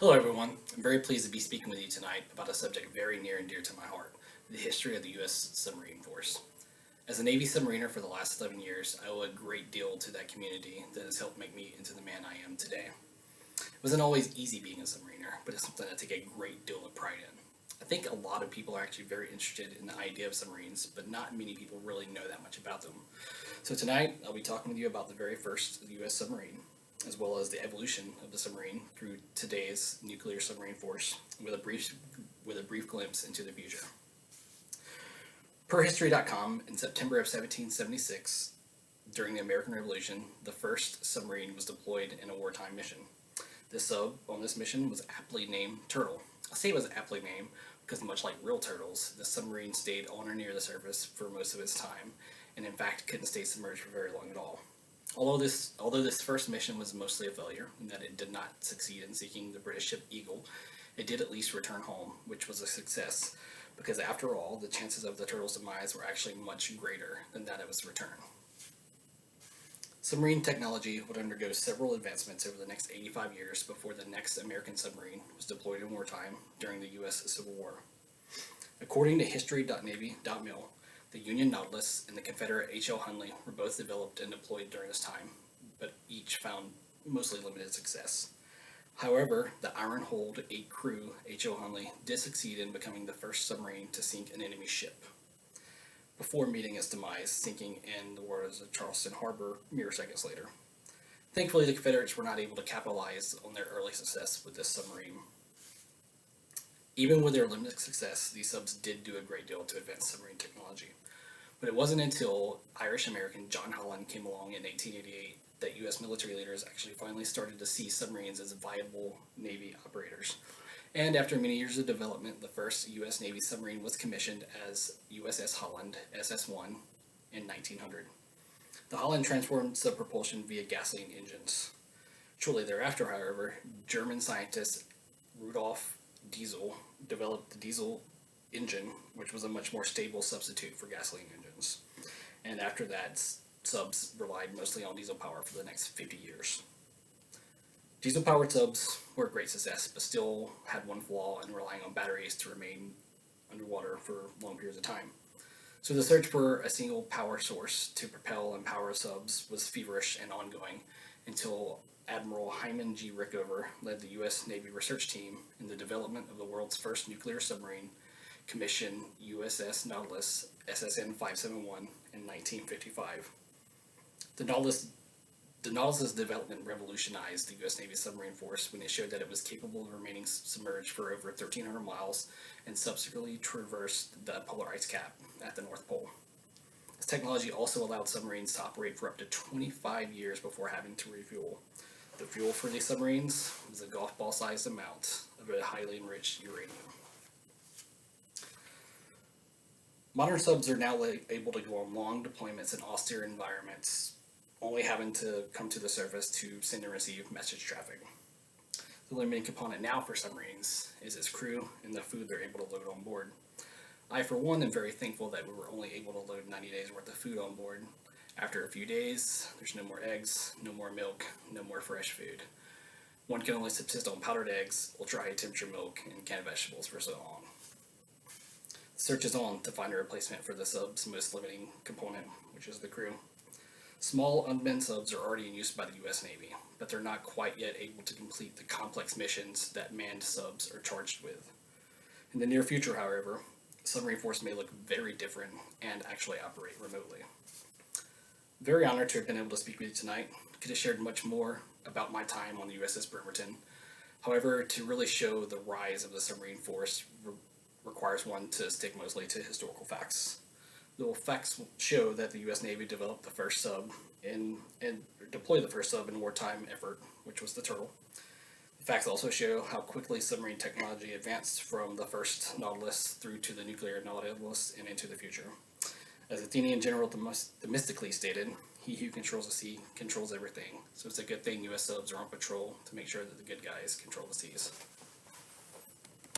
Hello everyone, I'm very pleased to be speaking with you tonight about a subject very near and dear to my heart, the history of the U.S. Submarine Force. As a Navy submariner for the last 11 years, I owe a great deal to that community that has helped make me into the man I am today. It wasn't always easy being a submariner, but it's something I take a great deal of pride in. I think a lot of people are actually very interested in the idea of submarines, but not many people really know that much about them. So tonight, I'll be talking with you about the very first U.S. submarine, as well as the evolution of the submarine through today's nuclear submarine force, with a brief glimpse into the future. Per History.com, in September of 1776, during the American Revolution, the first submarine was deployed in a wartime mission. The sub on this mission was aptly named Turtle. I say it was aptly named because, much like real turtles, the submarine stayed on or near the surface for most of its time, and in fact couldn't stay submerged for very long at all. Although this first mission was mostly a failure, in that it did not succeed in sinking the British ship Eagle, it did at least return home, which was a success, because after all, the chances of the Turtle's demise were actually much greater than that of its return. Submarine technology would undergo several advancements over the next 85 years before the next American submarine was deployed in wartime during the U.S. Civil War. According to history.navy.mil, the Union Nautilus and the Confederate H.L. Hunley were both developed and deployed during this time, but each found mostly limited success. However, the iron-hulled 8-crew H.L. Hunley did succeed in becoming the first submarine to sink an enemy ship, before meeting its demise, sinking in the waters of Charleston Harbor mere seconds later. Thankfully, the Confederates were not able to capitalize on their early success with this submarine. Even with their limited success, these subs did do a great deal to advance submarine technology. But it wasn't until Irish-American John Holland came along in 1888 that U.S. military leaders actually finally started to see submarines as viable Navy operators. And after many years of development, the first U.S. Navy submarine was commissioned as USS Holland SS-1 in 1900. The Holland transformed subpropulsion via gasoline engines. Shortly thereafter, however, German scientist Rudolf Diesel developed the diesel engine, which was a much more stable substitute for gasoline engines. And after that, subs relied mostly on diesel power for the next 50 years. Diesel-powered subs were a great success, but still had one flaw in relying on batteries to remain underwater for long periods of time. So the search for a single power source to propel and power subs was feverish and ongoing until Admiral Hyman G. Rickover led the U.S. Navy research team in the development of the world's first nuclear submarine, commissioned USS Nautilus SSN 571 in 1955. The Nautilus's development revolutionized the U.S. Navy submarine force when it showed that it was capable of remaining submerged for over 1,300 miles and subsequently traversed the polar ice cap at the North Pole. This technology also allowed submarines to operate for up to 25 years before having to refuel. The fuel for these submarines was a golf ball-sized amount of a highly enriched uranium. Modern subs are now able to go on long deployments in austere environments, only having to come to the surface to send and receive message traffic. The limiting component now for submarines is its crew and the food they're able to load on board. I, for one, am very thankful that we were only able to load 90 days worth of food on board. After a few days, there's no more eggs, no more milk, no more fresh food. One can only subsist on powdered eggs, ultra-high temperature milk, and canned vegetables for so long. The search is on to find a replacement for the sub's most limiting component, which is the crew. Small unmanned subs are already in use by the U.S. Navy, but they're not quite yet able to complete the complex missions that manned subs are charged with. In the near future, however, the submarine force may look very different and actually operate remotely. Very honored to have been able to speak with you tonight. Could have shared much more about my time on the USS Bremerton. However, to really show the rise of the submarine force requires one to stick mostly to historical facts. The facts show that the U.S. Navy developed the first sub and deployed the first sub in wartime effort, which was the Turtle. The facts also show how quickly submarine technology advanced from the first Nautilus through to the nuclear Nautilus and into the future. As Athenian general Themistocles stated, "He who controls the sea controls everything." So it's a good thing U.S. subs are on patrol to make sure that the good guys control the seas.